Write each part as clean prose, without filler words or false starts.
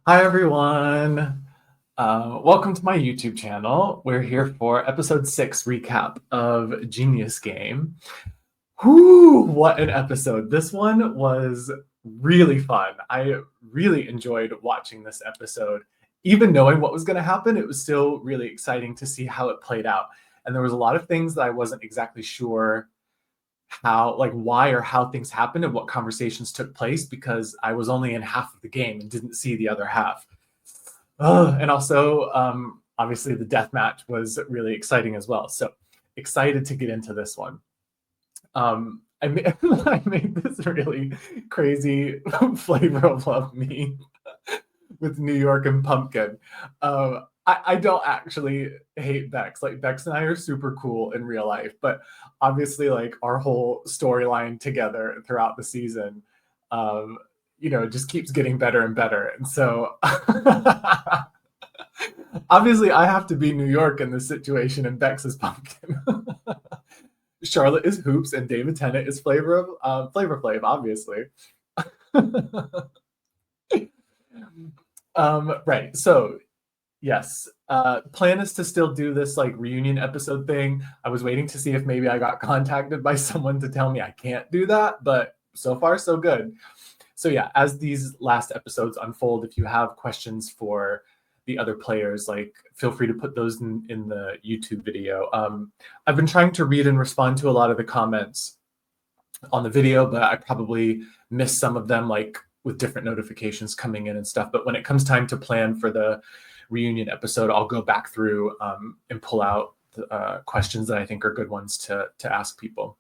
Hi, everyone. Welcome to my YouTube channel. We're here for episode 6 recap of Genius Game. Whoo, what an episode. This one was really fun. I really enjoyed watching this episode. Even knowing what was going to happen, it was still really exciting to see how it played out. And there was a lot of things that I wasn't exactly sure why or how things happened and what conversations took place because I was only in half of the game and didn't see the other half. And also, obviously, the death match was really exciting as well. So excited to get into this one. I made, I made this really crazy flavor of love meme with New York and pumpkin. I don't actually hate Bex. Like Bex and I are super cool in real life, but obviously, like our whole storyline together throughout the season, just keeps getting better and better. And so, obviously, I have to be New York in this situation, and Bex is pumpkin. Charlotte is hoops, and David Tennant is Flavor Flav, obviously. Right. So yes, plan is to still do this like reunion episode thing. I was waiting to see if maybe I got contacted by someone to tell me I can't do that, but so far so good. So yeah, as these last episodes unfold, if you have questions for the other players, like feel free to put those in the YouTube video. I've been trying to read and respond to a lot of the comments on the video, but I probably missed some of them, like with different notifications coming in and stuff. But when it comes time to plan for the reunion episode, I'll go back through and pull out the questions that I think are good ones to ask people.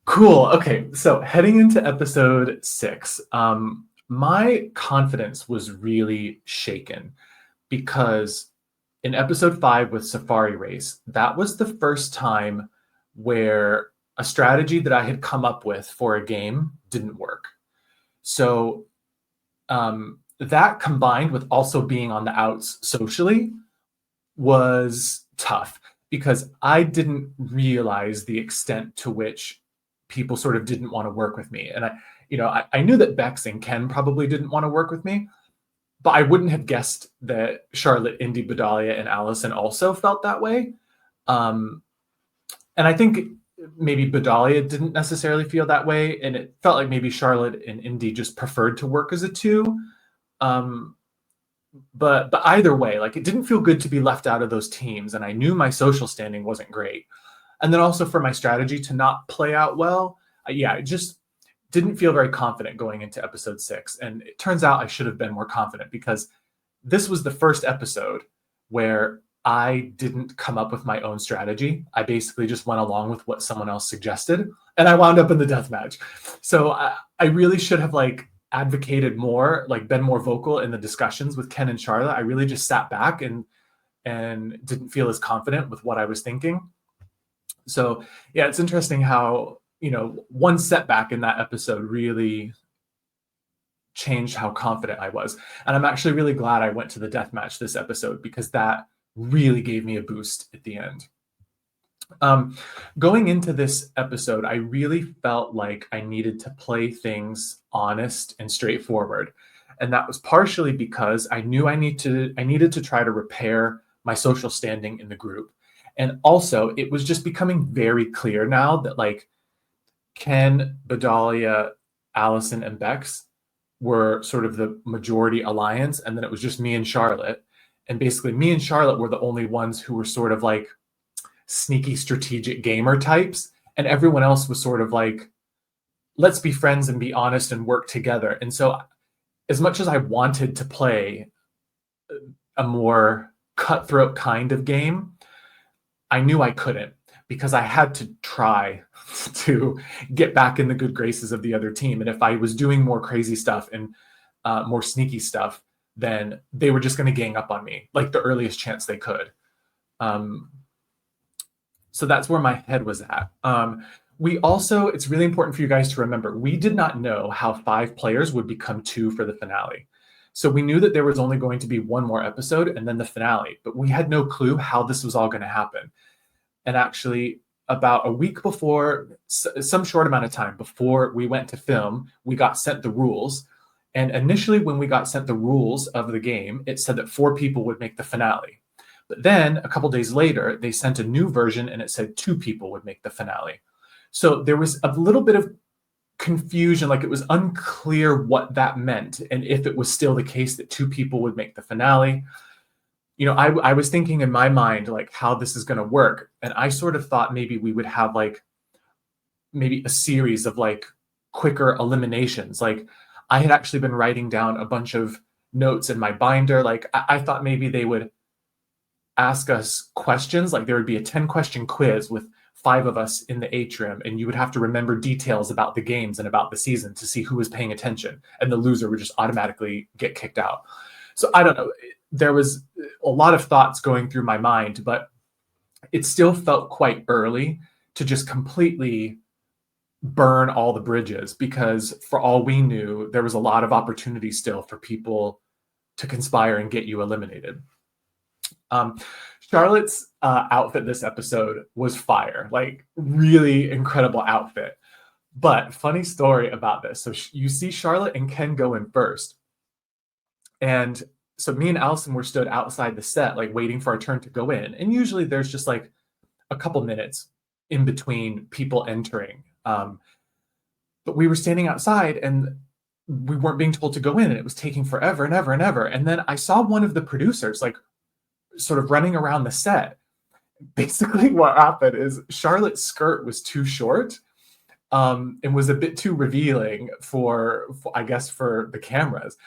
Cool. Okay, so heading into episode 6, my confidence was really shaken because in episode 5 with Safari Race, that was the first time where a strategy that I had come up with for a game didn't work. So that combined with also being on the outs socially was tough because I didn't realize the extent to which people sort of didn't want to work with me. And I knew that Bex and Ken probably didn't want to work with me, but I wouldn't have guessed that Charlotte, Indy, Bedalia, and Allison also felt that way. And I think maybe Bedalia didn't necessarily feel that way, and it felt like maybe Charlotte and Indy just preferred to work as a two. But either way, like it didn't feel good to be left out of those teams, and I knew my social standing wasn't great. And then also for my strategy to not play out well, it just didn't feel very confident going into episode 6. And it turns out I should have been more confident because this was the first episode where I didn't come up with my own strategy. I basically just went along with what someone else suggested, and I wound up in the death match. So I really should have advocated more, been more vocal in the discussions with Ken and Charlotte. I really just sat back and didn't feel as confident with what I was thinking. So yeah, it's interesting how, one setback in that episode really changed how confident I was. And I'm actually really glad I went to the death match this episode because that really gave me a boost at the end. Going into this episode, I really felt like I needed to play things honest and straightforward. And that was partially because I knew I needed to try to repair my social standing in the group. And also, it was just becoming very clear now that Ken, Bedalia, Allison, and Bex were sort of the majority alliance, and then it was just me and Charlotte. And basically, me and Charlotte were the only ones who were sort of sneaky strategic gamer types, and everyone else was sort of let's be friends and be honest and work together. And so as much as I wanted to play a more cutthroat kind of game, I knew I couldn't because I had to try to get back in the good graces of the other team. And if I was doing more crazy stuff and more sneaky stuff, then they were just going to gang up on me like the earliest chance they could. So that's where my head was at. It's really important for you guys to remember, we did not know how 5 players would become 2 for the finale. So we knew that there was only going to be one more episode and then the finale, but we had no clue how this was all going to happen. And actually, about a week before, some short amount of time before we went to film, we got sent the rules. And initially, when we got sent the rules of the game, it said that 4 people would make the finale. But then a couple days later, they sent a new version and it said 2 people would make the finale. So there was a little bit of confusion, like it was unclear what that meant and if it was still the case that 2 people would make the finale. I was thinking in my mind, like, how this is going to work. And I sort of thought maybe we would have like maybe a series of like quicker eliminations. Like I had actually been writing down a bunch of notes in my binder. Like I thought maybe they would ask us questions. Like there would be a 10-question quiz with 5 of us in the atrium, and you would have to remember details about the games and about the season to see who was paying attention, and the loser would just automatically get kicked out. So I don't know. There was a lot of thoughts going through my mind, but it still felt quite early to just completely burn all the bridges, because for all we knew, there was a lot of opportunity still for people to conspire and get you eliminated. Charlotte's outfit this episode was fire, like really incredible outfit. But funny story about this. So you see Charlotte and Ken go in first. And so me and Allison were stood outside the set, like waiting for our turn to go in. And usually there's just like a couple minutes in between people entering. But we were standing outside and we weren't being told to go in, and it was taking forever and ever and ever. And then I saw one of the producers like sort of running around the set. Basically what happened is Charlotte's skirt was too short and was a bit too revealing for I guess for the cameras.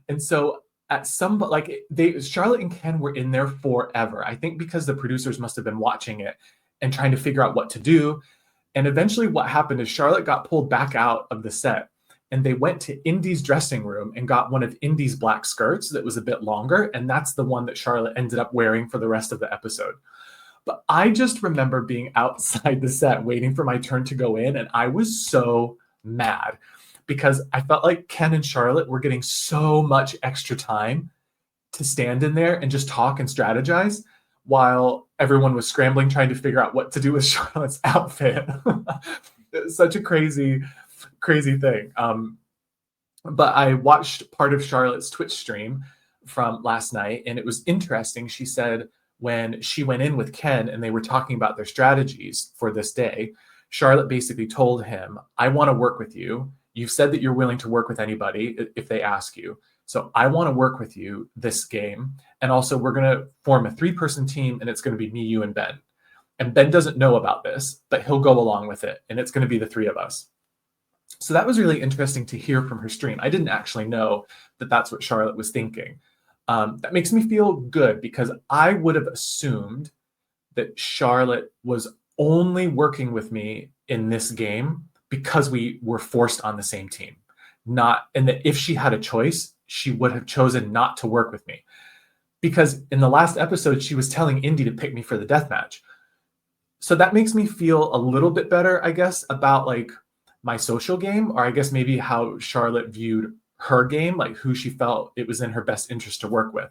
And so at some, like, Charlotte and Ken were in there forever. I think because the producers must have been watching it and trying to figure out what to do. And eventually what happened is Charlotte got pulled back out of the set, and they went to Indy's dressing room and got one of Indy's black skirts that was a bit longer. And that's the one that Charlotte ended up wearing for the rest of the episode. But I just remember being outside the set waiting for my turn to go in, and I was so mad because I felt like Ken and Charlotte were getting so much extra time to stand in there and just talk and strategize while everyone was scrambling trying to figure out what to do with Charlotte's outfit. Such a crazy thing. But I watched part of Charlotte's Twitch stream from last night, and it was interesting. She said when she went in with Ken and they were talking about their strategies for this day, Charlotte basically told him, I want to work with you. You've said that you're willing to work with anybody if they ask you. So I want to work with you this game. And also we're going to form a 3-person team, and it's going to be me, you, and Ben. And Ben doesn't know about this, but he'll go along with it. And it's going to be the 3 of us. So that was really interesting to hear from her stream. I didn't actually know that that's what Charlotte was thinking. That makes me feel good, because I would have assumed that Charlotte was only working with me in this game because we were forced on the same team. And that if she had a choice, she would have chosen not to work with me. Because in the last episode, she was telling Indy to pick me for the death match. So that makes me feel a little bit better, I guess, about like my social game, or I guess maybe how Charlotte viewed her game, like who she felt it was in her best interest to work with.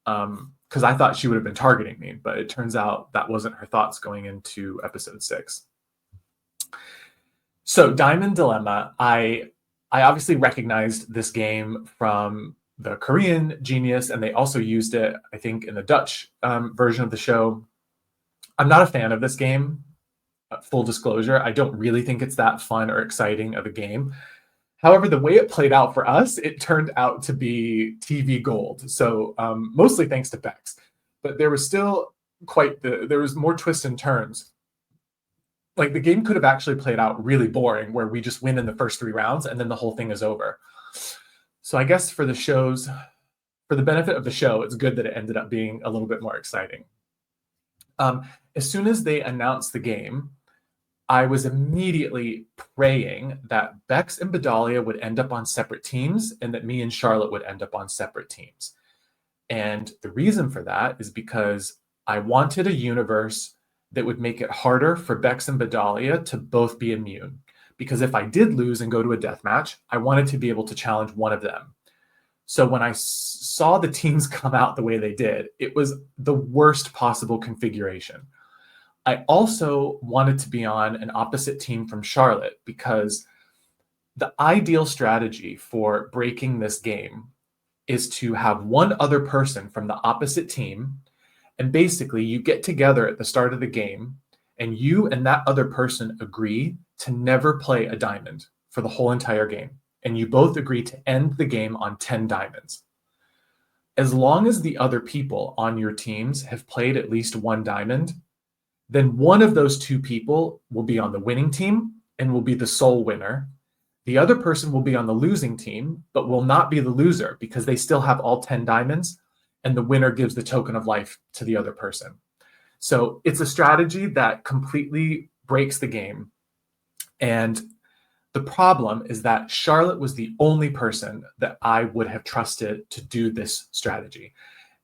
Because I thought she would have been targeting me, but it turns out that wasn't her thoughts going into episode 6. So Diamond Dilemma, I obviously recognized this game from the Korean Genius, and they also used it, I think, in the Dutch version of the show. I'm not a fan of this game. Full disclosure, I don't really think it's that fun or exciting of a game. However, the way it played out for us, it turned out to be TV gold. So mostly thanks to Bex. But there was still there was more twists and turns. Like the game could have actually played out really boring, where we just win in the first 3 rounds and then the whole thing is over. So I guess for the benefit of the show, it's good that it ended up being a little bit more exciting. As soon as they announced the game, I was immediately praying that Bex and Bedalia would end up on separate teams and that me and Charlotte would end up on separate teams. And the reason for that is because I wanted a universe that would make it harder for Bex and Bedalia to both be immune. Because if I did lose and go to a death match, I wanted to be able to challenge one of them. So when I saw the teams come out the way they did, it was the worst possible configuration. I also wanted to be on an opposite team from Charlotte, because the ideal strategy for breaking this game is to have one other person from the opposite team. And basically, you get together at the start of the game, and you and that other person agree to never play a diamond for the whole entire game. And you both agree to end the game on 10 diamonds. As long as the other people on your teams have played at least one diamond, then one of those two people will be on the winning team and will be the sole winner. The other person will be on the losing team, but will not be the loser because they still have all 10 diamonds, and the winner gives the token of life to the other person. So it's a strategy that completely breaks the game. And the problem is that Charlotte was the only person that I would have trusted to do this strategy.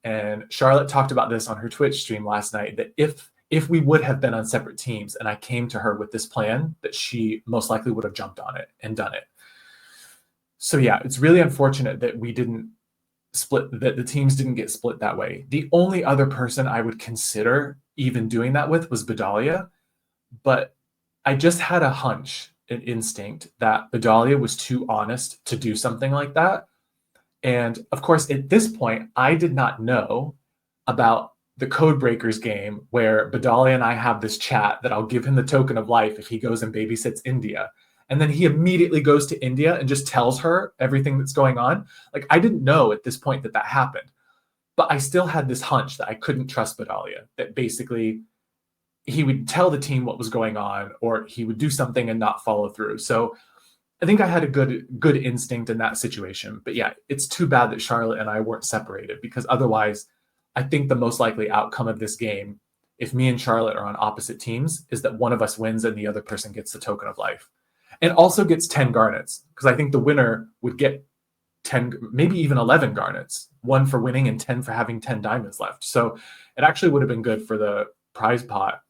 And Charlotte talked about this on her Twitch stream last night, that if we would have been on separate teams and I came to her with this plan, that she most likely would have jumped on it and done it. So yeah, it's really unfortunate that we didn't split, that the teams didn't get split that way. The only other person I would consider even doing that with was Bedalia, but I just had a hunch, an instinct, that Bedalia was too honest to do something like that. And of course, at this point, I did not know about the Codebreakers game where Bedalia and I have this chat that I'll give him the token of life if he goes and babysits India. And then he immediately goes to India and just tells her everything that's going on. Like, I didn't know at this point that happened, but I still had this hunch that I couldn't trust Bedalia, that basically he would tell the team what was going on, or he would do something and not follow through. So I think I had a good instinct in that situation. But yeah, it's too bad that Charlotte and I weren't separated, because otherwise I think the most likely outcome of this game, if me and Charlotte are on opposite teams, is that one of us wins and the other person gets the token of life. And also gets 10 garnets, because I think the winner would get 10, maybe even 11 garnets, 1 for winning and 10 for having 10 diamonds left. So it actually would have been good for the prize pot,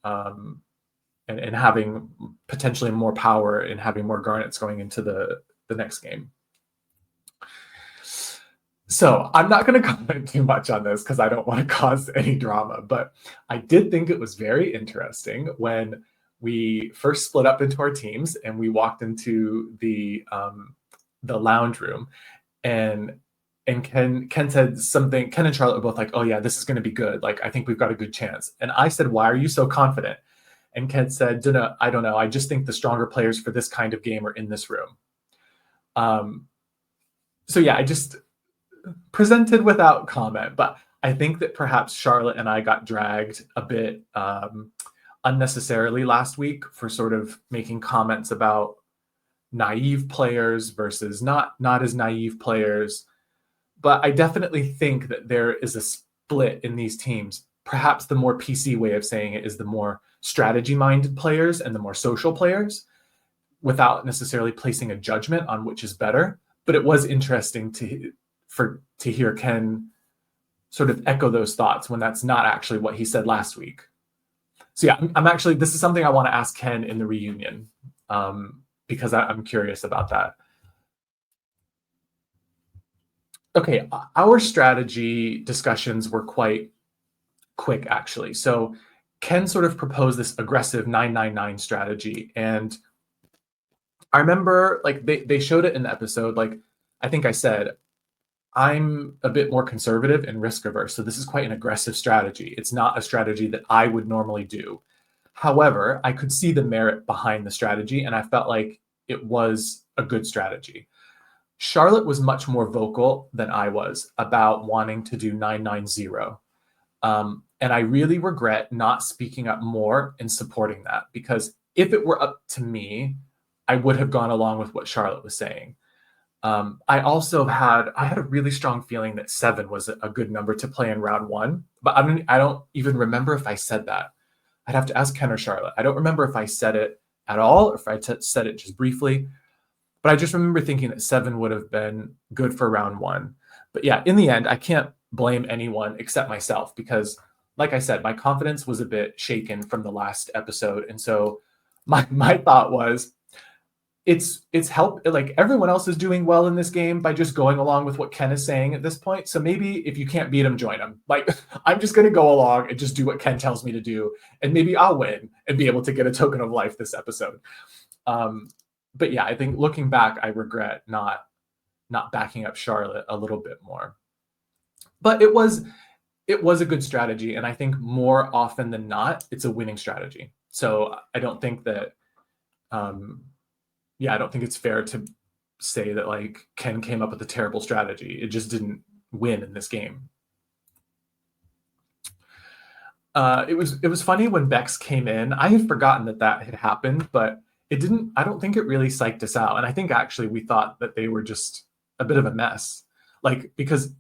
and having potentially more power and having more garnets going into the next game. So I'm not going to comment too much on this because I don't want to cause any drama, but I did think it was very interesting when we first split up into our teams and we walked into the lounge room, and Ken said something. Ken and Charlotte were both like, "Oh yeah, this is going to be good. Like, I think we've got a good chance." And I said, "Why are you so confident?" And Ken said, "I don't know. I just think the stronger players for this kind of game are in this room." So yeah, I just presented without comment, but I think that perhaps Charlotte and I got dragged a bit unnecessarily last week for sort of making comments about naive players versus not as naive players. But I definitely think that there is a split in these teams. Perhaps the more PC way of saying it is the more strategy-minded players and the more social players, without necessarily placing a judgment on which is better. But it was interesting to hear Ken sort of echo those thoughts when that's not actually what he said last week. So yeah, I'm actually, this is something I want to ask Ken in the reunion, because I'm curious about that. Okay, our strategy discussions were quite quick, actually. So Ken sort of proposed this aggressive 999 strategy, and I remember like they showed it in the episode. Like, I think I said, I'm a bit more conservative and risk averse, so this is quite an aggressive strategy. It's not a strategy that I would normally do. However, I could see the merit behind the strategy, and I felt like it was a good strategy. Charlotte was much more vocal than I was about wanting to do 990. And I really regret not speaking up more and supporting that, because if it were up to me, I would have gone along with what Charlotte was saying. I also had a really strong feeling that 7 was a good number to play in round 1, but I don't even remember if I said that. I'd have to ask Ken or Charlotte. I don't remember if I said it at all or if I said it just briefly, but I just remember thinking that 7 would have been good for round 1. But yeah, in the end, I can't blame anyone except myself, because like I said, my confidence was a bit shaken from the last episode. And so my thought was, it's help, like everyone else is doing well in this game by just going along with what Ken is saying at this point. So maybe if you can't beat him, join him. Like, I'm just going to go along and just do what Ken tells me to do, and maybe I'll win and be able to get a token of life this episode. but yeah, I think looking back, I regret not backing up Charlotte a little bit more. But it was a good strategy, and I think more often than not, it's a winning strategy. So I don't think that, I don't think it's fair to say that like Ken came up with a terrible strategy. It just didn't win in this game. It was funny when Bex came in. I had forgotten that had happened, but it didn't. I don't think it really psyched us out, and I think actually we thought that they were just a bit of a mess, like because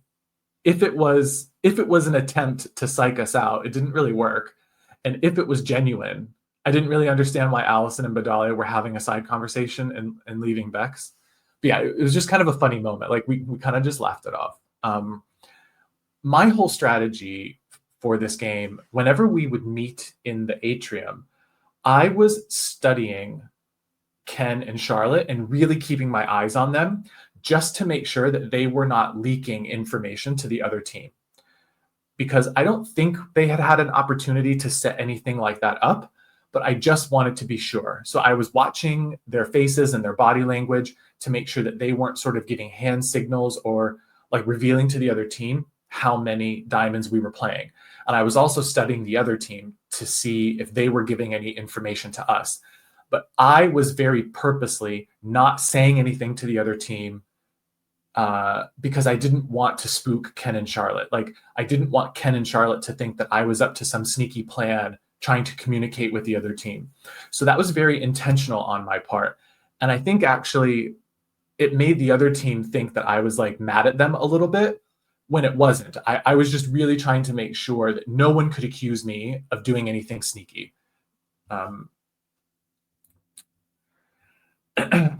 if it was an attempt to psych us out, it didn't really work. And if it was genuine, I didn't really understand why Allison and Bedalia were having a side conversation and leaving Bex. But yeah, it was just kind of a funny moment. Like we kind of just laughed it off. My whole strategy for this game, whenever we would meet in the atrium, I was studying Ken and Charlotte and really keeping my eyes on them just to make sure that they were not leaking information to the other team. Because I don't think they had an opportunity to set anything like that up, but I just wanted to be sure. So I was watching their faces and their body language to make sure that they weren't sort of getting hand signals or like revealing to the other team how many diamonds we were playing. And I was also studying the other team to see if they were giving any information to us. But I was very purposely not saying anything to the other team because I didn't want to spook Ken and Charlotte. Like, I didn't want Ken and Charlotte to think that I was up to some sneaky plan trying to communicate with the other team. So that was very intentional on my part. And I think actually it made the other team think that I was like mad at them a little bit when it wasn't. I was just really trying to make sure that no one could accuse me of doing anything sneaky.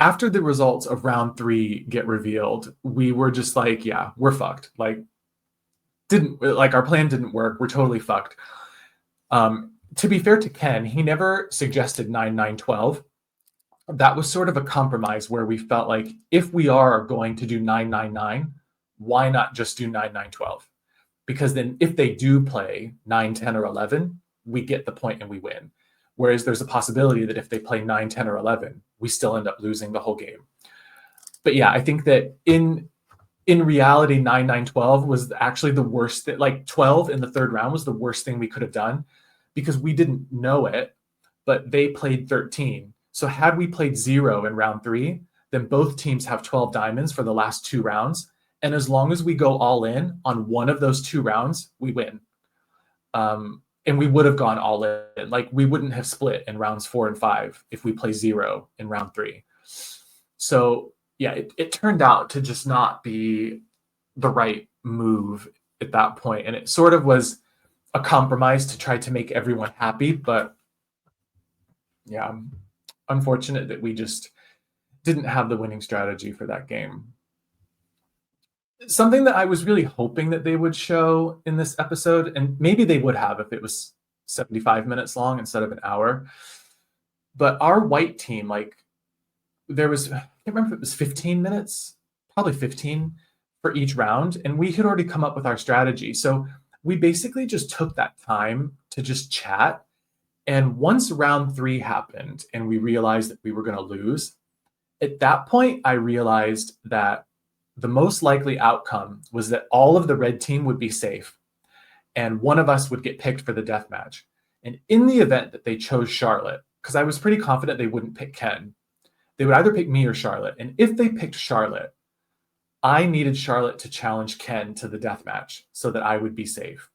After the results of round 3 get revealed, we were just like, yeah, we're fucked. Like, our plan didn't work. We're totally fucked. To be fair to Ken, he never suggested 9-9-12. That was sort of a compromise where we felt like if we are going to do 9-9-9, why not just do 9-9-12? Because then if they do play 9, 10, or 11, we get the point and we win. Whereas there's a possibility that if they play 9, 10, or 11, we still end up losing the whole game. But yeah, I think that in reality, 9-9-12 was actually the worst. Like 12 in the third round was the worst thing we could have done because we didn't know it, but they played 13. So had we played 0 in round 3, then both teams have 12 diamonds for the last 2 rounds. And as long as we go all in on one of those 2 rounds, we win. And we would have gone all in. Like, we wouldn't have split in rounds 4 and 5 if we play 0 in round 3. So yeah, it turned out to just not be the right move at that point. And it sort of was a compromise to try to make everyone happy. But yeah, unfortunate that we just didn't have the winning strategy for that game. Something that I was really hoping that they would show in this episode, and maybe they would have if it was 75 minutes long instead of an hour. But our white team, like, there was, I can't remember if it was 15 minutes, probably 15 for each round. And we had already come up with our strategy. So we basically just took that time to just chat. And once round 3 happened and we realized that we were going to lose, at that point, I realized that the most likely outcome was that all of the red team would be safe and one of us would get picked for the death match. And in the event that they chose Charlotte, because I was pretty confident they wouldn't pick Ken, they would either pick me or Charlotte. And if they picked Charlotte, I needed Charlotte to challenge Ken to the death match so that I would be safe.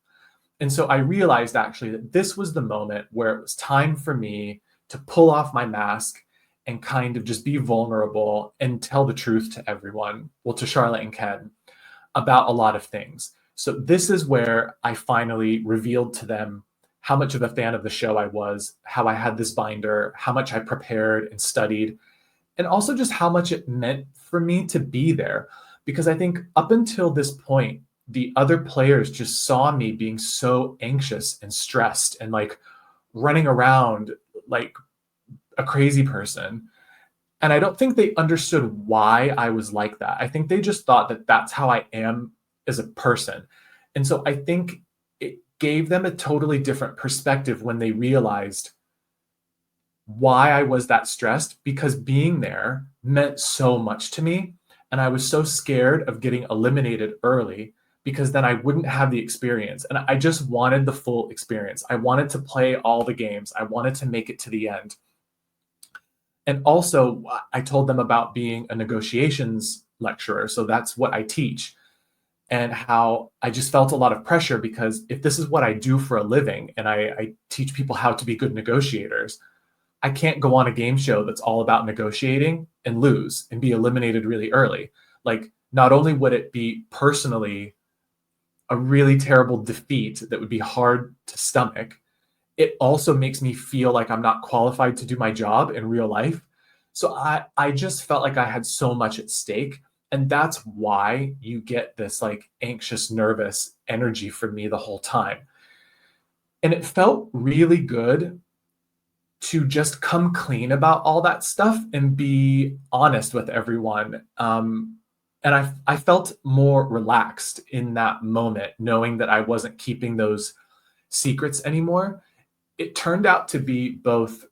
And so I realized actually that this was the moment where it was time for me to pull off my mask and kind of just be vulnerable and tell the truth to everyone, well, to Charlotte and Ken, about a lot of things. So this is where I finally revealed to them how much of a fan of the show I was, how I had this binder, how much I prepared and studied, and also just how much it meant for me to be there. Because I think up until this point, the other players just saw me being so anxious and stressed and like running around like a crazy person. And I don't think they understood why I was like that. I think they just thought that that's how I am as a person. And so I think it gave them a totally different perspective when they realized why I was that stressed, because being there meant so much to me. And I was so scared of getting eliminated early because then I wouldn't have the experience. And I just wanted the full experience. I wanted to play all the games. I wanted to make it to the end. And also, I told them about being a negotiations lecturer. So that's what I teach, and how I just felt a lot of pressure because if this is what I do for a living and I teach people how to be good negotiators, I can't go on a game show that's all about negotiating and lose and be eliminated really early. Like, not only would it be personally a really terrible defeat that would be hard to stomach, it also makes me feel like I'm not qualified to do my job in real life. So I just felt like I had so much at stake. And that's why you get this like anxious, nervous energy from me the whole time. And it felt really good to just come clean about all that stuff and be honest with everyone. And I felt more relaxed in that moment, knowing that I wasn't keeping those secrets anymore. It turned out to be both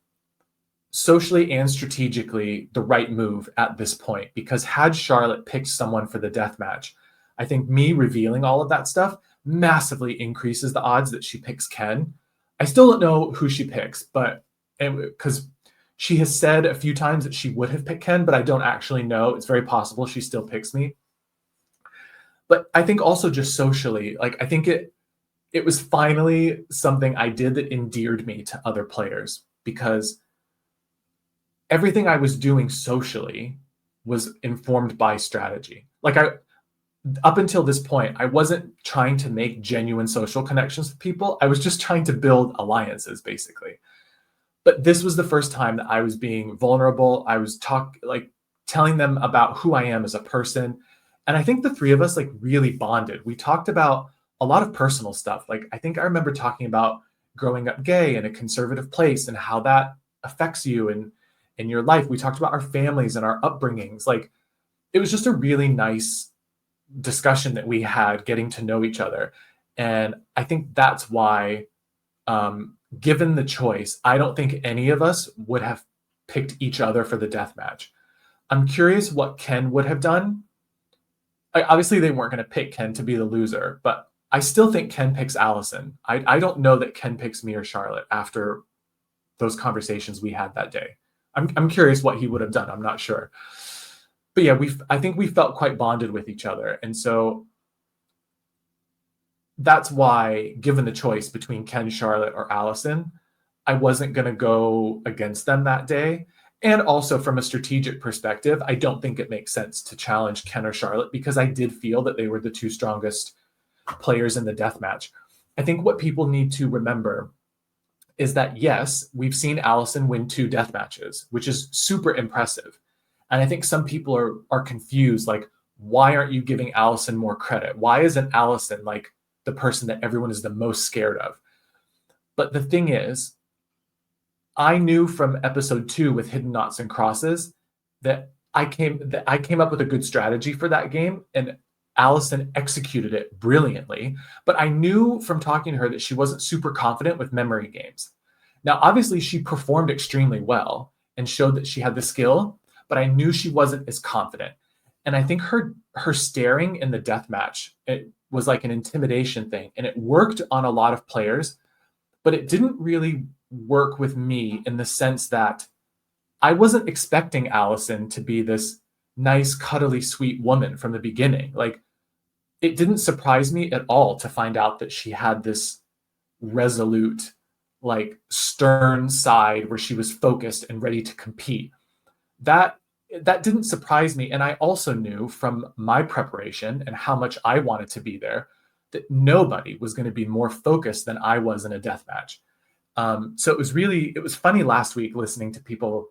socially and strategically the right move at this point, because had Charlotte picked someone for the death match, I think me revealing all of that stuff massively increases the odds that she picks Ken. I still don't know who she picks, but because she has said a few times that she would have picked Ken, but I don't actually know. It's very possible she still picks me. But I think also just socially, like, I think it was finally something I did that endeared me to other players, because everything I was doing socially was informed by strategy. Like, up until this point, I wasn't trying to make genuine social connections with people. I was just trying to build alliances, basically. But this was the first time that I was being vulnerable. I was telling them about who I am as a person. And I think the three of us like really bonded. We talked about a lot of personal stuff. Like, I think I remember talking about growing up gay in a conservative place and how that affects you in your life. We talked about our families and our upbringings. Like, it was just a really nice discussion that we had, getting to know each other. And I think that's why, given the choice, I don't think any of us would have picked each other for the death match. I'm curious what Ken would have done. Obviously, they weren't going to pick Ken to be the loser, but I still think Ken picks Allison. I don't know that Ken picks me or Charlotte after those conversations we had that day. I'm curious what he would have done. I'm not sure. But yeah, I think we felt quite bonded with each other. And so that's why, given the choice between Ken, Charlotte, or Allison, I wasn't going to go against them that day. And also, from a strategic perspective, I don't think it makes sense to challenge Ken or Charlotte, because I did feel that they were the two strongest players in the death match. I think what people need to remember is that, yes, we've seen Allison win 2 death matches, which is super impressive. And I think some people are confused, like, why aren't you giving Allison more credit? Why isn't Allison like the person that everyone is the most scared of? But the thing is, I knew from episode 2 with Hidden Knots and Crosses that I came up with a good strategy for that game, and Allison executed it brilliantly. But I knew from talking to her that she wasn't super confident with memory games. Now, obviously, she performed extremely well and showed that she had the skill, but I knew she wasn't as confident. And I think her staring in the death match, it was like an intimidation thing, and it worked on a lot of players, but it didn't really work with me, in the sense that I wasn't expecting Allison to be this nice, cuddly, sweet woman from the beginning. Like, it didn't surprise me at all to find out that she had this resolute, like, stern side where she was focused and ready to compete. That didn't surprise me. And I also knew from my preparation and how much I wanted to be there that nobody was going to be more focused than I was in a death match. So it was funny last week listening to people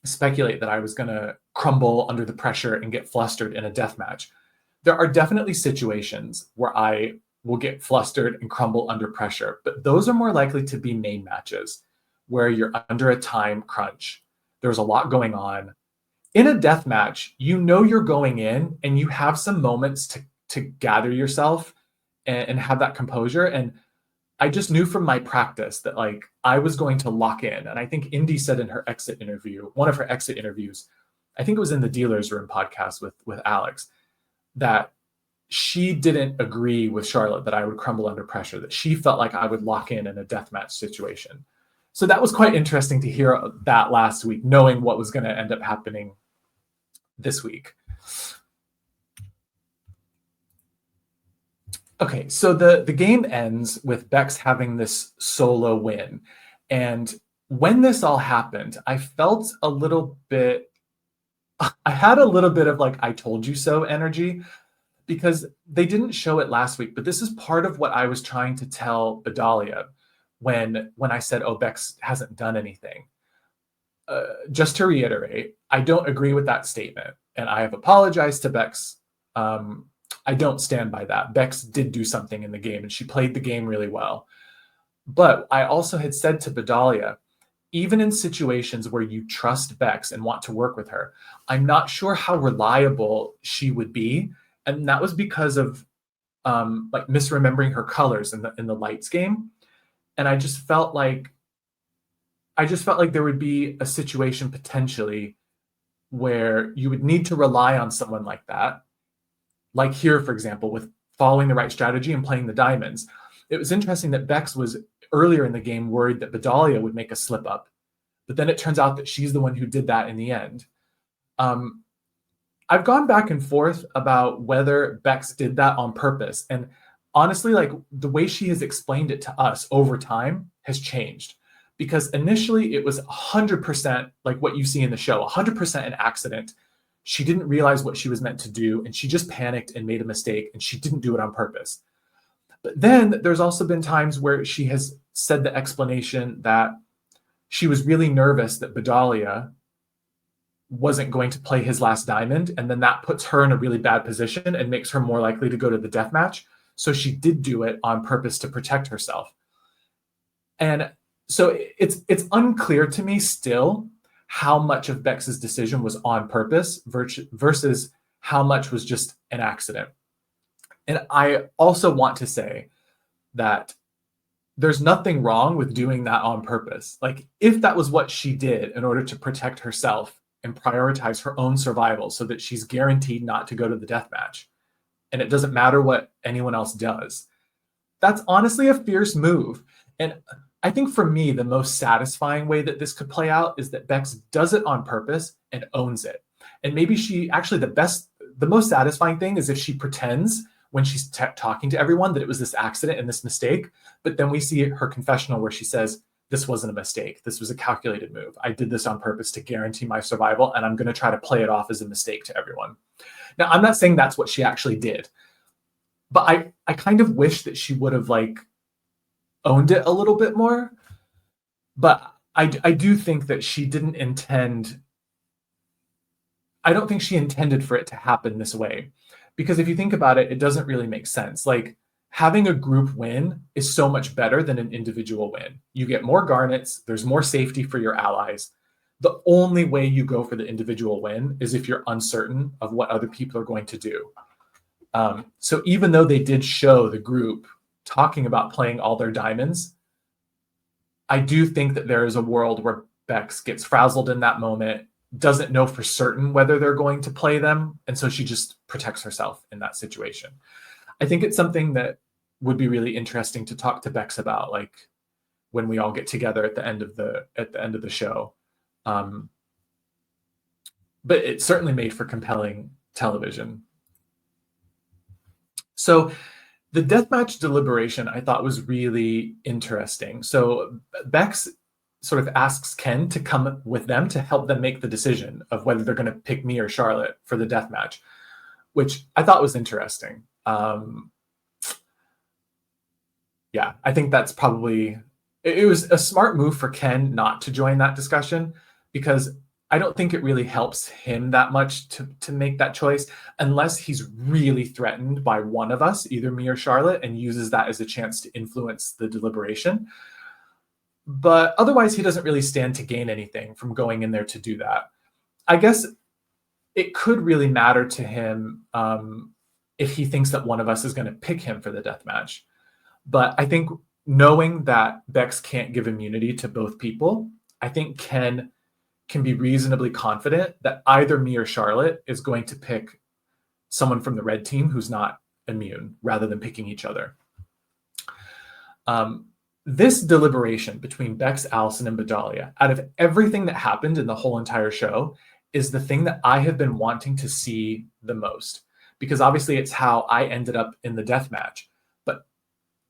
speculate that I was going to crumble under the pressure and get flustered in a death match. There are definitely situations where I will get flustered and crumble under pressure, but those are more likely to be main matches where you're under a time crunch. There's a lot going on. In a death match, you know you're going in and you have some moments to gather yourself and have that composure. And I just knew from my practice that like I was going to lock in. And I think Indy said in her exit interview, one of her exit interviews, I think it was in the Dealer's Room podcast with Alex, that she didn't agree with Charlotte that I would crumble under pressure, that she felt like I would lock in a deathmatch situation. So that was quite interesting to hear that last week, knowing what was going to end up happening this week. Okay, so the game ends with Bex having this solo win. And when this all happened, I felt a little bit, I had a little bit of like, I told you so energy, because they didn't show it last week, but this is part of what I was trying to tell Bedalia when I said, oh, Bex hasn't done anything. Just to reiterate, I don't agree with that statement. And I have apologized to Bex. I don't stand by that. Bex did do something in the game and she played the game really well. But I also had said to Bedalia, even in situations where you trust Bex and want to work with her, I'm not sure how reliable she would be. And that was because of like misremembering her colors in the lights game. And I just felt like there would be a situation potentially where you would need to rely on someone like that. Like here, for example, with following the right strategy and playing the diamonds. It was interesting that Bex was earlier in the game worried that Bedalia would make a slip up. But then it turns out that she's the one who did that in the end. I've gone back and forth about whether Bex did that on purpose. And honestly, like the way she has explained it to us over time has changed. Because initially it was 100% like what you see in the show, 100% an accident. She didn't realize what she was meant to do, and she just panicked and made a mistake, and she didn't do it on purpose. But then there's also been times where she has said the explanation that she was really nervous that Bedalia wasn't going to play his last diamond, and then that puts her in a really bad position and makes her more likely to go to the death match. So she did do it on purpose to protect herself. And so it's unclear to me still how much of Bex's decision was on purpose versus how much was just an accident. And I also want to say that there's nothing wrong with doing that on purpose. Like if that was what she did in order to protect herself and prioritize her own survival so that she's guaranteed not to go to the death match, and it doesn't matter what anyone else does, that's honestly a fierce move. And I think for me, the most satisfying way that this could play out is that Bex does it on purpose and owns it. And maybe she actually, the most satisfying thing is if she pretends when she's talking to everyone that it was this accident and this mistake, but then we see her confessional where she says, this wasn't a mistake. This was a calculated move. I did this on purpose to guarantee my survival, and I'm going to try to play it off as a mistake to everyone. Now, I'm not saying that's what she actually did, but I kind of wish that she would have like owned it a little bit more. But I do think that she didn't intend, I don't think she intended for it to happen this way. Because if you think about it, it doesn't really make sense. Like having a group win is so much better than an individual win. You get more garnets, there's more safety for your allies. The only way you go for the individual win is if you're uncertain of what other people are going to do. So even though they did show the group talking about playing all their diamonds, I do think that there is a world where Bex gets frazzled in that moment, doesn't know for certain whether they're going to play them, and so she just protects herself in that situation. I think it's something that would be really interesting to talk to Bex about, like when we all get together at the end of the show. But it certainly made for compelling television. So the deathmatch deliberation I thought was really interesting. So Bex sort of asks Ken to come with them to help them make the decision of whether they're going to pick me or Charlotte for the deathmatch, which I thought was interesting. Yeah, I think that's probably, it was a smart move for Ken not to join that discussion, because I don't think it really helps him that much to make that choice unless he's really threatened by one of us, either me or Charlotte, and uses that as a chance to influence the deliberation. But otherwise, he doesn't really stand to gain anything from going in there to do that. I guess it could really matter to him if he thinks that one of us is going to pick him for the death match. But I think knowing that Bex can't give immunity to both people, I think Ken can be reasonably confident that either me or Charlotte is going to pick someone from the red team who's not immune rather than picking each other. This deliberation between Bex, Allison, and Bedalia, out of everything that happened in the whole entire show, is the thing that I have been wanting to see the most. Because obviously it's how I ended up in the death match. But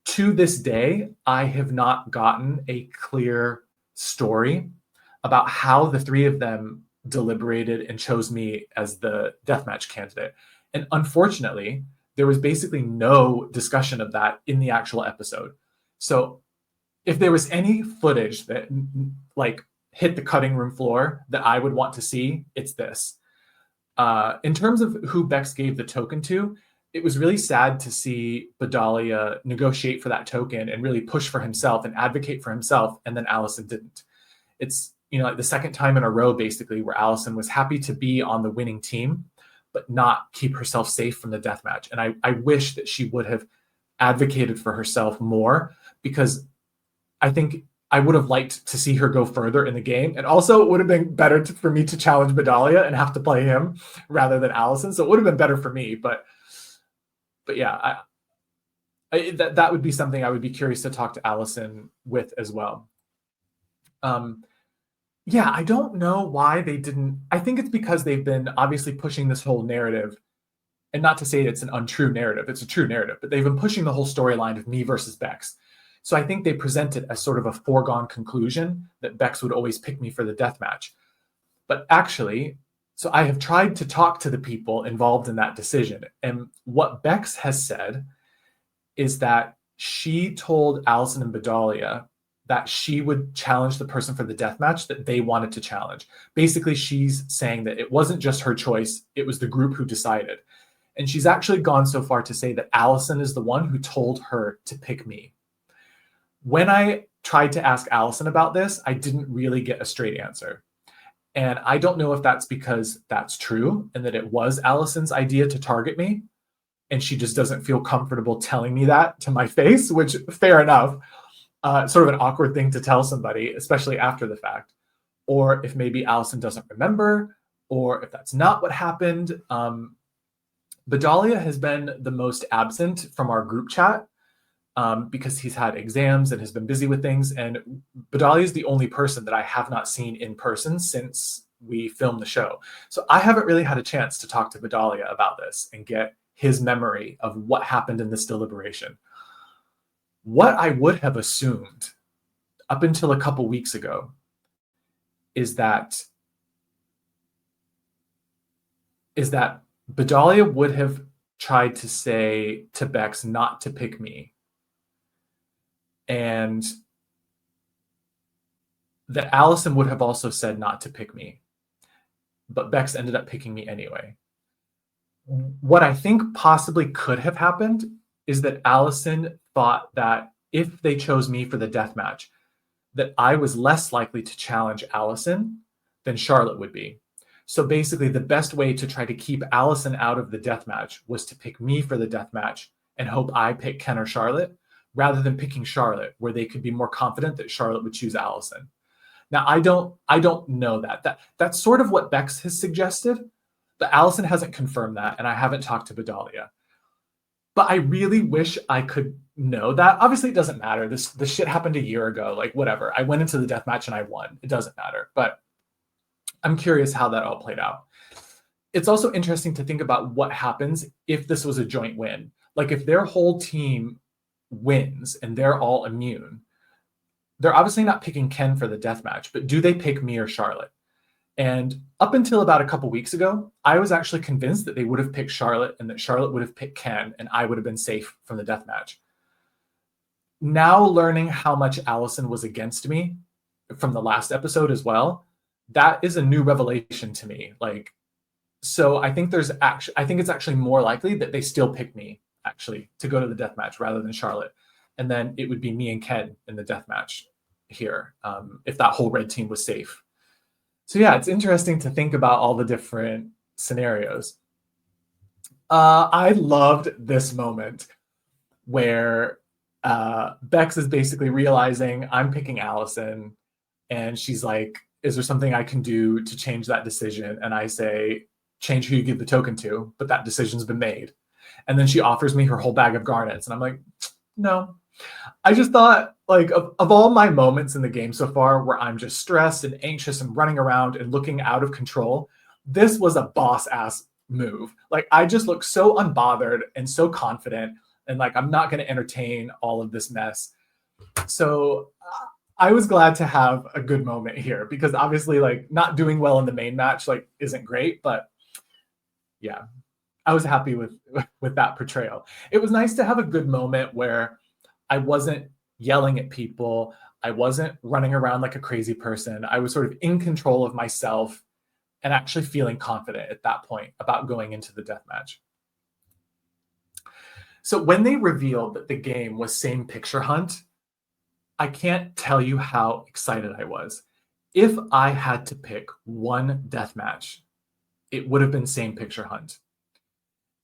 to this day, I have not gotten a clear story about how the three of them deliberated and chose me as the deathmatch candidate. And unfortunately, there was basically no discussion of that in the actual episode. So if there was any footage that like hit the cutting room floor that I would want to see, it's this. In terms of who Bex gave the token to, it was really sad to see Bedalia negotiate for that token and really push for himself and advocate for himself, and then Allison didn't. It's, you know, like the second time in a row, basically, where Allison was happy to be on the winning team, but not keep herself safe from the deathmatch. And I wish that she would have advocated for herself more, because I think I would have liked to see her go further in the game. And also it would have been better for me to challenge Bedalia and have to play him rather than Allison. So it would have been better for me. But yeah, that would be something I would be curious to talk to Allison with as well. Yeah, I don't know why they didn't. I think it's because they've been obviously pushing this whole narrative, and not to say it's an untrue narrative, it's a true narrative, but they've been pushing the whole storyline of me versus Bex. So I think they present it as sort of a foregone conclusion that Bex would always pick me for the death match. But actually, so I have tried to talk to the people involved in that decision. And what Bex has said is that she told Allison and Bedalia that she would challenge the person for the death match that they wanted to challenge. Basically, she's saying that it wasn't just her choice, it was the group who decided. And she's actually gone so far to say that Allison is the one who told her to pick me. When I tried to ask Allison about this, I didn't really get a straight answer. And I don't know if that's because that's true and that it was Allison's idea to target me, and she just doesn't feel comfortable telling me that to my face, which, fair enough. Sort of an awkward thing to tell somebody, especially after the fact. Or if maybe Allison doesn't remember, or if that's not what happened. Bedalia has been the most absent from our group chat because he's had exams and has been busy with things. And Bedalia is the only person that I have not seen in person since we filmed the show. So I haven't really had a chance to talk to Bedalia about this and get his memory of what happened in this deliberation. What I would have assumed up until a couple weeks ago is that Bedalia would have tried to say to Bex not to pick me, and that Allison would have also said not to pick me, but Bex ended up picking me anyway. What I think possibly could have happened is that Allison thought that if they chose me for the death match, that I was less likely to challenge Allison than Charlotte would be. So basically, the best way to try to keep Allison out of the death match was to pick me for the death match and hope I pick Ken or Charlotte, rather than picking Charlotte, where they could be more confident that Charlotte would choose Allison. Now, I don't know that. That's sort of what Bex has suggested, but Allison hasn't confirmed that, and I haven't talked to Bedalia. But I really wish I could know that. Obviously, it doesn't matter. This shit happened a year ago. Like, whatever. I went into the death match and I won. It doesn't matter. But I'm curious how that all played out. It's also interesting to think about what happens if this was a joint win. Like, if their whole team wins and they're all immune, they're obviously not picking Ken for the death match, but do they pick me or Charlotte? And up until about a couple weeks ago, I was actually convinced that they would have picked Charlotte and that Charlotte would have picked Ken and I would have been safe from the death match. Now learning how much Allison was against me from the last episode as well, that is a new revelation to me. Like, so I think it's actually more likely that they still pick me actually to go to the death match rather than Charlotte. And then it would be me and Ken in the death match here if that whole red team was safe. So yeah, it's interesting to think about all the different scenarios. I loved this moment where Bex is basically realizing I'm picking Allison, and she's like, is there something I can do to change that decision? And I say, change who you give the token to, but that decision's been made. And then she offers me her whole bag of garnets. And I'm like, no. I just thought, like, of all my moments in the game so far where I'm just stressed and anxious and running around and looking out of control, this was a boss ass move. Like, I just look so unbothered and so confident, and like, I'm not going to entertain all of this mess. So I was glad to have a good moment here, because obviously, like, not doing well in the main match like isn't great, but yeah, I was happy with that portrayal. It was nice to have a good moment where I wasn't yelling at people. I wasn't running around like a crazy person. I was sort of in control of myself and actually feeling confident at that point about going into the deathmatch. So when they revealed that the game was Same Picture Hunt, I can't tell you how excited I was. If I had to pick one deathmatch, it would have been Same Picture Hunt.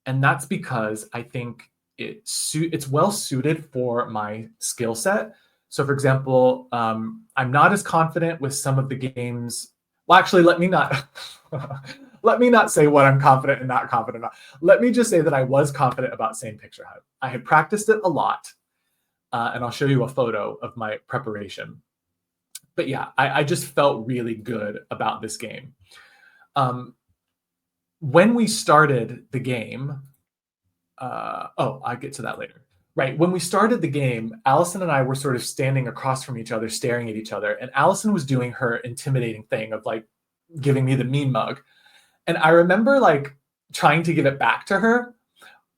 And that's because I think it's well suited for my skill set. So, for example, I'm not as confident with some of the games. Well, actually, let me not let me not say what I'm confident and not confident about. Let me just say that I was confident about Same Picture Hunt. I had practiced it a lot, and I'll show you a photo of my preparation. But yeah, I just felt really good about this game. When we started the game, I'll get to that later. Right. When we started the game, Allison and I were sort of standing across from each other, staring at each other. And Allison was doing her intimidating thing of like giving me the mean mug. And I remember like trying to give it back to her,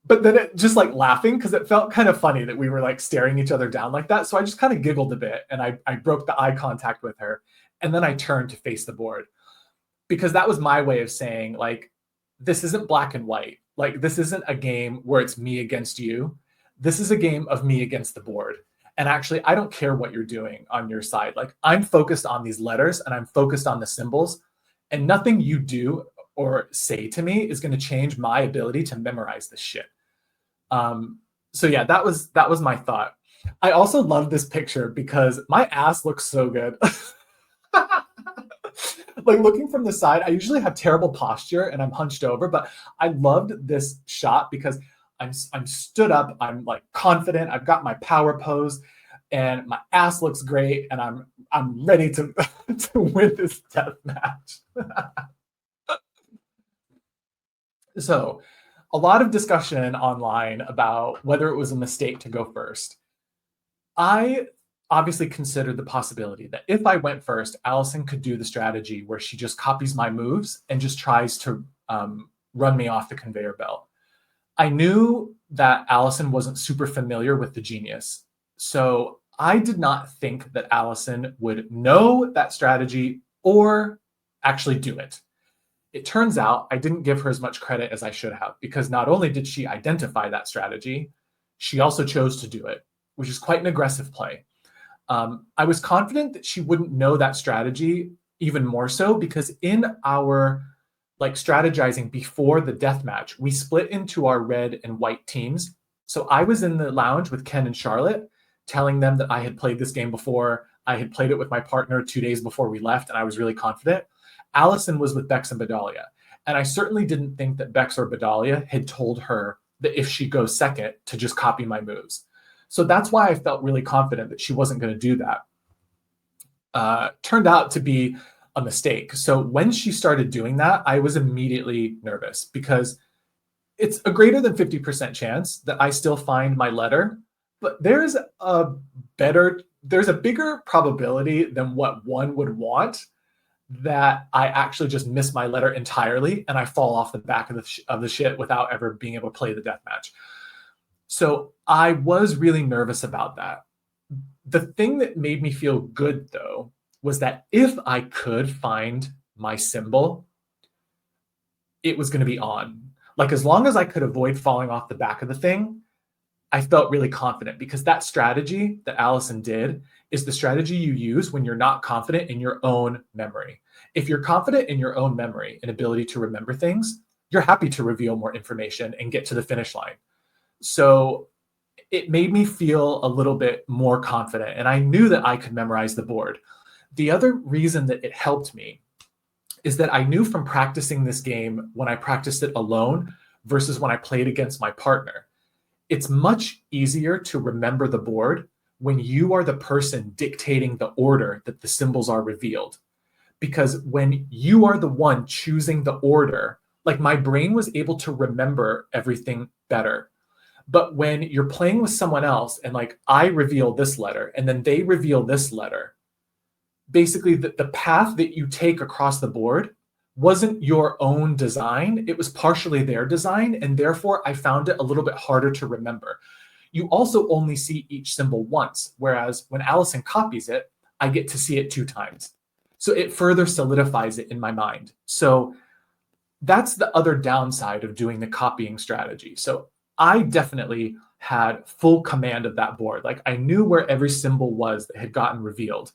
but then it just like laughing because it felt kind of funny that we were like staring each other down like that. So I just kind of giggled a bit and I broke the eye contact with her. And then I turned to face the board, because that was my way of saying, like, this isn't black and white. Like, this isn't a game where it's me against you. This is a game of me against the board. And actually, I don't care what you're doing on your side. Like, I'm focused on these letters and I'm focused on the symbols, and nothing you do or say to me is going to change my ability to memorize this shit. So yeah, that was my thought. I also love this picture because my ass looks so good. Like, looking from the side, I usually have terrible posture and I'm hunched over, but I loved this shot because I'm stood up, I'm like confident, I've got my power pose, and my ass looks great, and I'm ready to to win this death match. So, a lot of discussion online about whether it was a mistake to go first. I obviously considered the possibility that if I went first, Allison could do the strategy where she just copies my moves and just tries to run me off the conveyor belt. I knew that Allison wasn't super familiar with the genius. So I did not think that Allison would know that strategy or actually do it. It turns out I didn't give her as much credit as I should have, because not only did she identify that strategy, she also chose to do it, which is quite an aggressive play. I was confident that she wouldn't know that strategy, even more so because in our like strategizing before the death match, we split into our red and white teams. So I was in the lounge with Ken and Charlotte, telling them that I had played this game before. I had played it with my partner 2 days before we left, and I was really confident. Allison was with Bex and Bedalia, and I certainly didn't think that Bex or Bedalia had told her that if she goes second, to just copy my moves. So that's why I felt really confident that she wasn't going to do that. Turned out to be a mistake. So when she started doing that, I was immediately nervous, because it's a greater than 50% chance that I still find my letter, but there's a bigger probability than what one would want that I actually just miss my letter entirely and I fall off the back of the shit without ever being able to play the deathmatch. So I was really nervous about that. The thing that made me feel good, though, was that if I could find my symbol, it was going to be on. Like, as long as I could avoid falling off the back of the thing, I felt really confident, because that strategy that Allison did is the strategy you use when you're not confident in your own memory. If you're confident in your own memory and ability to remember things, you're happy to reveal more information and get to the finish line. So it made me feel a little bit more confident, and I knew that I could memorize the board. The other reason that it helped me is that I knew from practicing this game when I practiced it alone versus when I played against my partner. It's much easier to remember the board when you are the person dictating the order that the symbols are revealed. Because when you are the one choosing the order, like my brain was able to remember everything better. But when you're playing with someone else and like I reveal this letter and then they reveal this letter, basically the path that you take across the board wasn't your own design. It was partially their design. And therefore, I found it a little bit harder to remember. You also only see each symbol once, whereas when Allison copies it, I get to see it 2 times. So it further solidifies it in my mind. So that's the other downside of doing the copying strategy. So I definitely had full command of that board. Like I knew where every symbol was that had gotten revealed.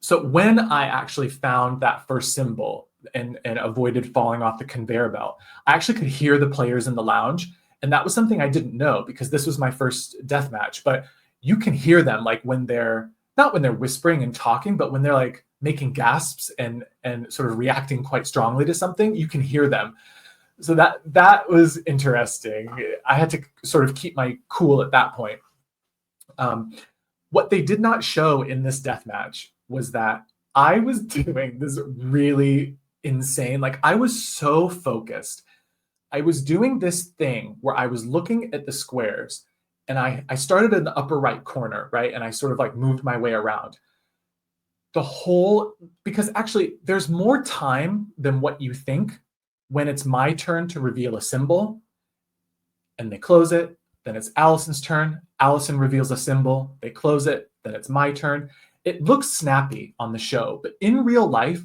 So when I actually found that first symbol and avoided falling off the conveyor belt, I actually could hear the players in the lounge. And that was something I didn't know because this was my first death match. But you can hear them like when they're, not when they're whispering and talking, but when they're like making gasps and sort of reacting quite strongly to something, you can hear them. So that was interesting. I had to sort of keep my cool at that point. What they did not show in this death match was that I was doing this really insane, like I was so focused. I was doing this thing where I was looking at the squares and I started in the upper right corner, right? And I sort of like moved my way around. Because actually there's more time than what you think when it's my turn to reveal a symbol and they close it, then it's Allison's turn. Allison reveals a symbol, they close it, then it's my turn. It looks snappy on the show, but in real life,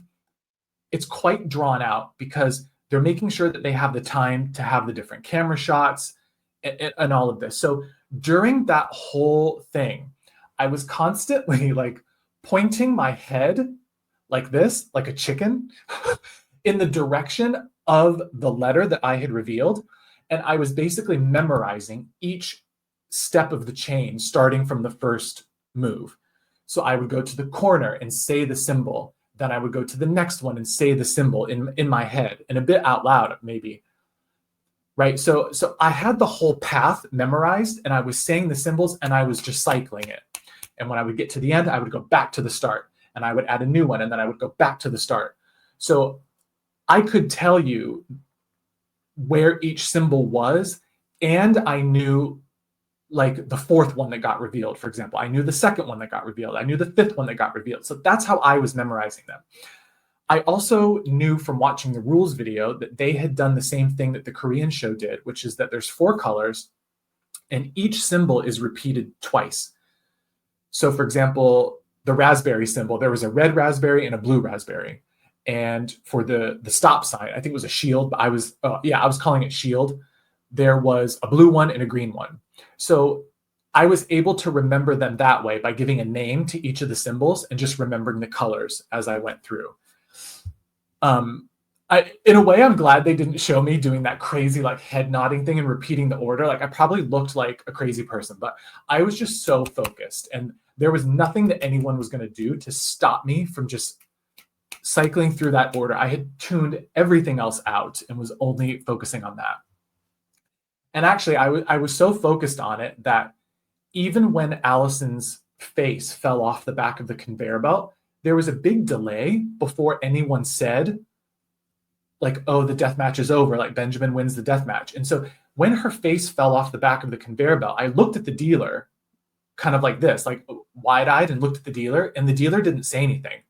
it's quite drawn out because they're making sure that they have the time to have the different camera shots and all of this. So during that whole thing, I was constantly like pointing my head like this, like a chicken, in the direction of the letter that I had revealed. And I was basically memorizing each step of the chain starting from the first move. So I would go to the corner and say the symbol. Then I would go to the next one and say the symbol in my head and a bit out loud, maybe. Right. So I had the whole path memorized and I was saying the symbols and I was just cycling it. And when I would get to the end, I would go back to the start and I would add a new one and then I would go back to the start. So I could tell you where each symbol was, and I knew like the fourth one that got revealed, for example. I knew the second one that got revealed. I knew the fifth one that got revealed. So that's how I was memorizing them. I also knew from watching the rules video that they had done the same thing that the Korean show did, which is that there's 4 colors and each symbol is repeated twice. So for example, the raspberry symbol, there was a red raspberry and a blue raspberry. And for the stop sign, I think it was a shield, but I was calling it shield. There was a blue one and a green one. So I was able to remember them that way by giving a name to each of the symbols and just remembering the colors as I went through. In a way, I'm glad they didn't show me doing that crazy like head nodding thing and repeating the order. Like I probably looked like a crazy person, but I was just so focused and there was nothing that anyone was going to do to stop me from just cycling through that order. I had tuned everything else out and was only focusing on that. And actually, I was so focused on it that even when Allison's face fell off the back of the conveyor belt, there was a big delay before anyone said, like, oh, the death match is over, like Benjamin wins the death match. And so when her face fell off the back of the conveyor belt, I looked at the dealer kind of like this, like wide-eyed, and looked at the dealer, and the dealer didn't say anything.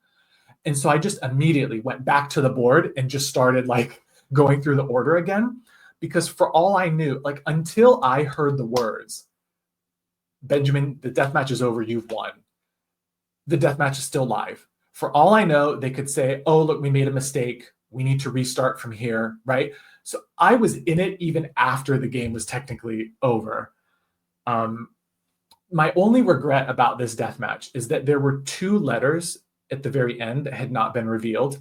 And so I just immediately went back to the board and just started like going through the order again. Because for all I knew, like until I heard the words, Benjamin, the death match is over, you've won. The death match is still live. For all I know, they could say, oh, look, we made a mistake. We need to restart from here, right? So I was in it even after the game was technically over. My only regret about this death match is that there were 2 letters at the very end that had not been revealed.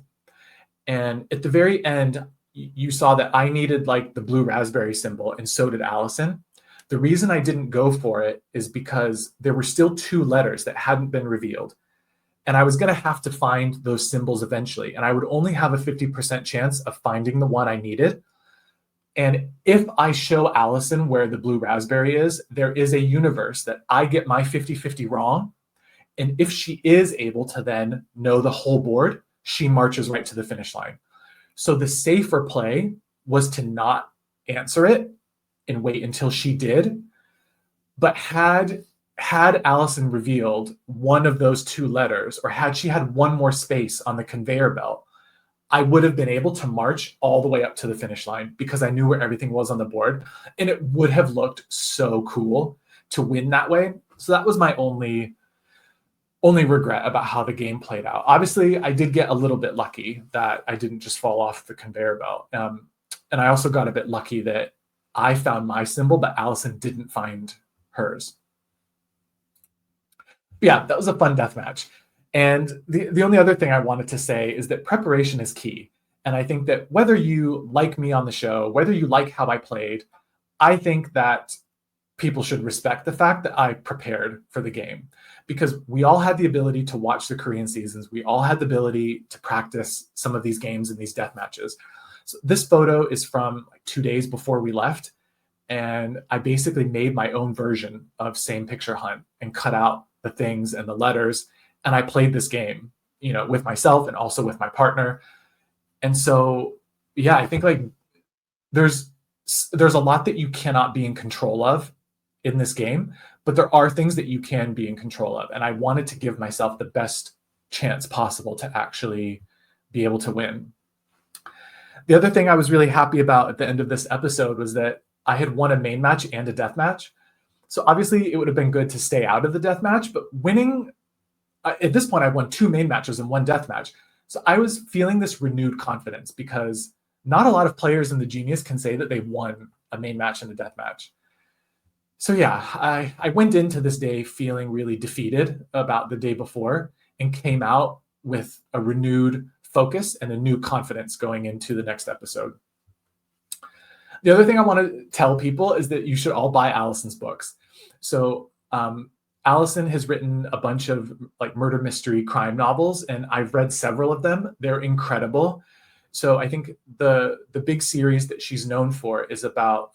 And at the very end, you saw that I needed like the blue raspberry symbol, and so did Allison. The reason I didn't go for it is because there were still 2 letters that hadn't been revealed. And I was going to have to find those symbols eventually. And I would only have a 50% chance of finding the one I needed. And if I show Allison where the blue raspberry is, there is a universe that I get my 50-50 wrong. And if she is able to then know the whole board, she marches right to the finish line. So the safer play was to not answer it and wait until she did. But had Allison revealed one of those 2 letters, or had she had one more space on the conveyor belt, I would have been able to march all the way up to the finish line because I knew where everything was on the board. And it would have looked so cool to win that way. So that was my only regret about how the game played out. Obviously, I did get a little bit lucky that I didn't just fall off the conveyor belt. And I also got a bit lucky that I found my symbol, but Allison didn't find hers. But yeah, that was a fun death match. And the only other thing I wanted to say is that preparation is key. And I think that whether you like me on the show, whether you like how I played, I think that people should respect the fact that I prepared for the game, because we all had the ability to watch the Korean seasons. We all had the ability to practice some of these games and these death matches. So this photo is from like 2 days before we left. And I basically made my own version of Same Picture Hunt and cut out the things and the letters. And I played this game, with myself and also with my partner. And so, yeah, I think like there's a lot that you cannot be in control of in this game, but there are things that you can be in control of. And I wanted to give myself the best chance possible to actually be able to win. The other thing I was really happy about at the end of this episode was that I had won a main match and a death match. So obviously it would have been good to stay out of the death match, but winning, at this point I won 2 main matches and 1 death match. So I was feeling this renewed confidence because not a lot of players in the Genius can say that they won a main match and a death match. So yeah, I went into this day feeling really defeated about the day before and came out with a renewed focus and a new confidence going into the next episode. The other thing I want to tell people is that you should all buy Allison's books. So Allison has written a bunch of like murder mystery crime novels, and I've read several of them. They're incredible. So I think the big series that she's known for is about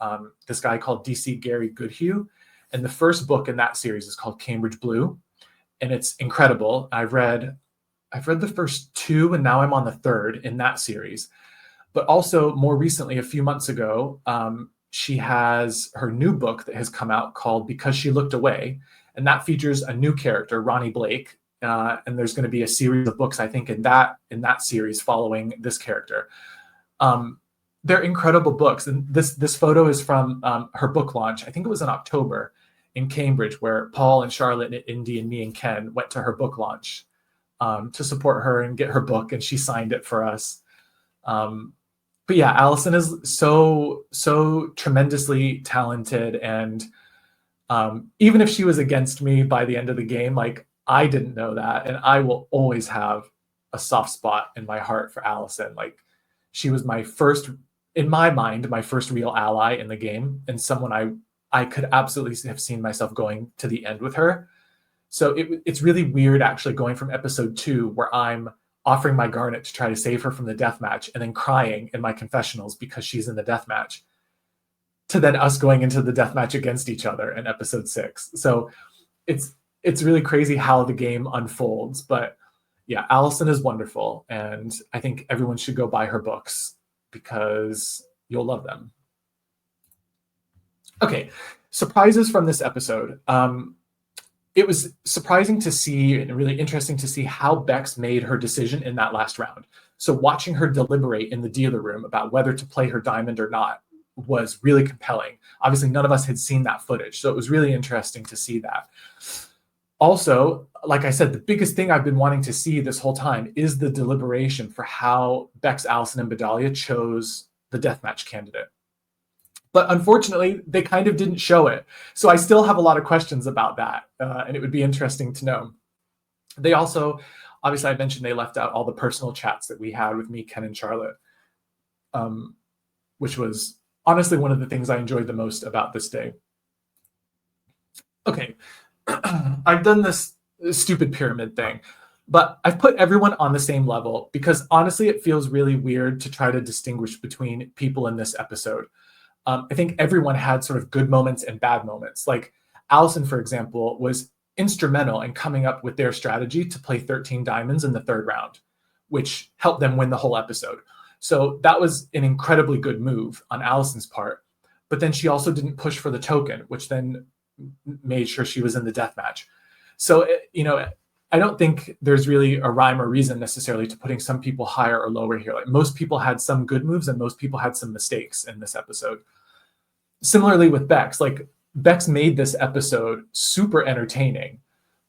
this guy called D.C. Gary Goodhue. And the first book in that series is called Cambridge Blue. And it's incredible. I've read the first 2, and now I'm on the 3rd in that series. But also more recently, a few months ago, she has her new book that has come out called Because She Looked Away. And that features a new character, Ronnie Blake. And there's going to be a series of books, I think, in that series following this character. They're incredible books. And this photo is from her book launch. I think it was in October in Cambridge, where Paul and Charlotte and Indy and me and Ken went to her book launch to support her and get her book. And she signed it for us. But yeah, Allison is so tremendously talented. And even if she was against me by the end of the game, like I didn't know that. And I will always have a soft spot in my heart for Allison. Like she was in my mind, my first real ally in the game, and someone I could absolutely have seen myself going to the end with her. So it's really weird actually going from episode 2 where I'm offering my garnet to try to save her from the death match and then crying in my confessionals because she's in the death match, to then us going into the death match against each other in episode 6. So it's really crazy how the game unfolds. But yeah, Allison is wonderful. And I think everyone should go buy her books because you'll love them. Okay, surprises from this episode. It was surprising to see and really interesting to see how Bex made her decision in that last round. So watching her deliberate in the dealer room about whether to play her diamond or not was really compelling. Obviously, none of us had seen that footage, so it was really interesting to see that. Also, like I said, the biggest thing I've been wanting to see this whole time is the deliberation for how Bex, Allison, and Bedalia chose the deathmatch candidate. But unfortunately, they kind of didn't show it. So I still have a lot of questions about that, and it would be interesting to know. They also, obviously, I mentioned they left out all the personal chats that we had with me, Ken, and Charlotte, which was honestly one of the things I enjoyed the most about this day. Okay, I've done this stupid pyramid thing, but I've put everyone on the same level because honestly, it feels really weird to try to distinguish between people in this episode. I think everyone had sort of good moments and bad moments. Like Allison, for example, was instrumental in coming up with their strategy to play 13 diamonds in the third round, which helped them win the whole episode. So that was an incredibly good move on Allison's part. But then she also didn't push for the token, which then made sure she was in the death match. So, I don't think there's really a rhyme or reason necessarily to putting some people higher or lower here. Like most people had some good moves and most people had some mistakes in this episode. Similarly with Bex, like Bex made this episode super entertaining.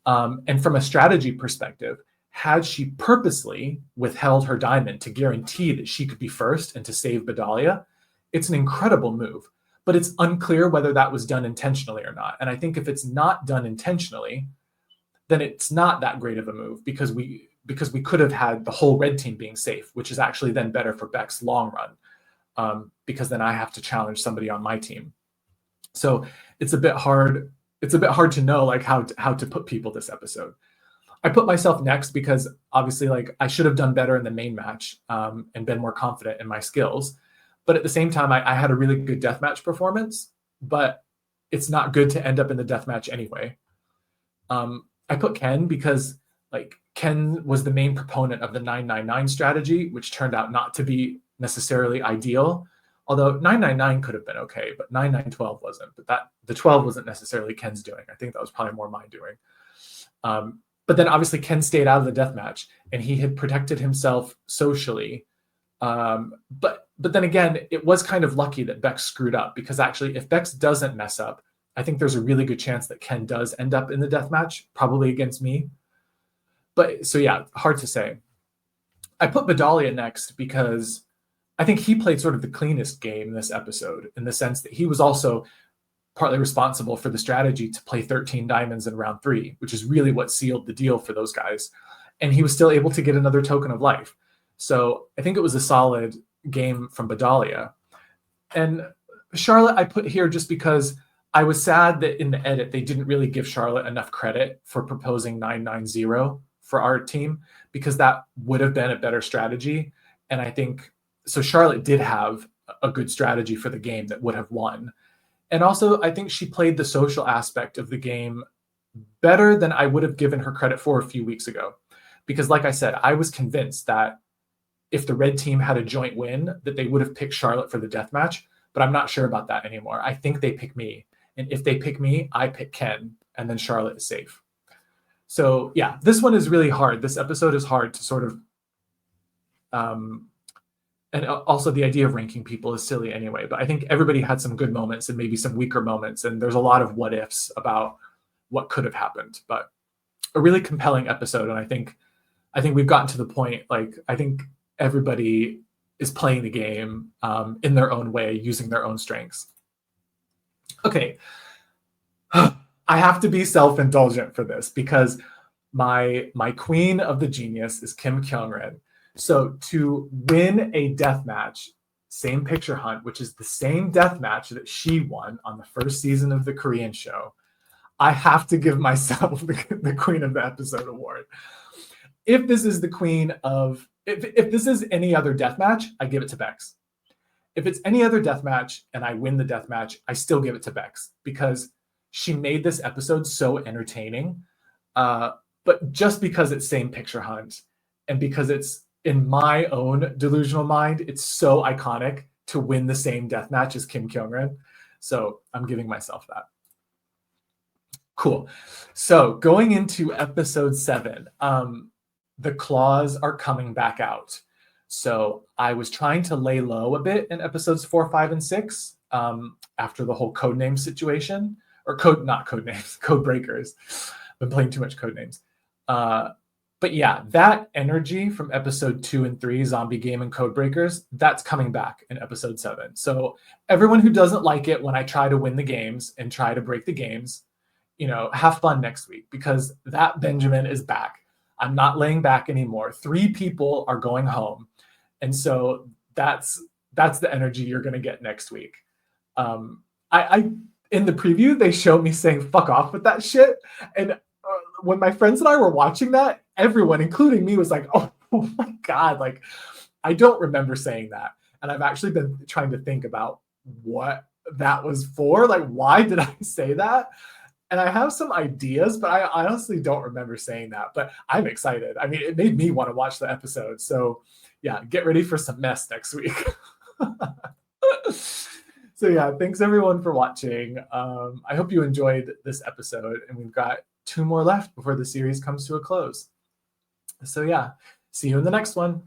And from a strategy perspective, had she purposely withheld her diamond to guarantee that she could be first and to save Bedalia, it's an incredible move. But it's unclear whether that was done intentionally or not. And I think if it's not done intentionally, then it's not that great of a move because we could have had the whole red team being safe, which is actually then better for Beck's long run, because then I have to challenge somebody on my team. So it's a bit hard. It's a bit hard to know like how to put people this episode. I put myself next because obviously like I should have done better in the main match, and been more confident in my skills. But at the same time, I had a really good deathmatch performance, but it's not good to end up in the deathmatch anyway. I put Ken because like Ken was the main proponent of the 999 strategy, which turned out not to be necessarily ideal. Although 999 could have been okay, but 9912 wasn't. But the 12 wasn't necessarily Ken's doing. I think that was probably more my doing. But then obviously Ken stayed out of the deathmatch and he had protected himself socially. But then again, it was kind of lucky that Bex screwed up because actually if Bex doesn't mess up, I think there's a really good chance that Ken does end up in the deathmatch, probably against me. But so yeah, hard to say. I put Bedalia next because I think he played sort of the cleanest game this episode in the sense that he was also partly responsible for the strategy to play 13 diamonds in round 3, which is really what sealed the deal for those guys. And he was still able to get another token of life. So I think it was a solid game from Bedalia. And Charlotte, I put here just because I was sad that in the edit, they didn't really give Charlotte enough credit for proposing 990 for our team, because that would have been a better strategy. And I think, so Charlotte did have a good strategy for the game that would have won. And also, I think she played the social aspect of the game better than I would have given her credit for a few weeks ago. Because like I said, I was convinced that if the red team had a joint win, that they would have picked Charlotte for the deathmatch, but I'm not sure about that anymore. I think they pick me. And if they pick me, I pick Ken, and then Charlotte is safe. So yeah, this one is really hard. This episode is hard to sort of, and also the idea of ranking people is silly anyway, but I think everybody had some good moments and maybe some weaker moments. And there's a lot of what ifs about what could have happened, but a really compelling episode. And I think we've gotten to the point, like, I think everybody is playing the game in their own way, using their own strengths. Okay. I have to be self-indulgent for this because my queen of the genius is Kim Kyung-rin. So to win a death match, same picture hunt, which is the same death match that she won on the first season of the Korean show, I have to give myself the Queen of the Episode award. If this is the queen of, if this is any other death match, I give it to Bex. If it's any other death match and I win the death match, I still give it to Bex because she made this episode so entertaining. But just because it's same picture hunt and because it's in my own delusional mind, it's so iconic to win the same death match as Kim Kyung-rin. So I'm giving myself that. Cool. So going into episode 7, the claws are coming back out. So I was trying to lay low a bit in episodes 4, 5, and 6 after the whole codename situation, or not codenames, code breakers. I've been playing too much codenames. But yeah, that energy from episode 2 and 3, Zombie Game and Code Breakers, that's coming back in episode 7. So everyone who doesn't like it when I try to win the games and try to break the games, have fun next week because that Benjamin is back. I'm not laying back anymore. 3 people are going home. And so that's the energy you're going to get next week. in the preview, they show me saying fuck off with that shit. And when my friends and I were watching that, everyone, including me, was like, oh my God, like, I don't remember saying that. And I've actually been trying to think about what that was for. Like, why did I say that? And I have some ideas, but I honestly don't remember saying that. But I'm excited. I mean, it made me want to watch the episode. So yeah, get ready for some mess next week. So yeah, thanks everyone for watching. I hope you enjoyed this episode, and we've got 2 more left before the series comes to a close. So yeah, see you in the next one.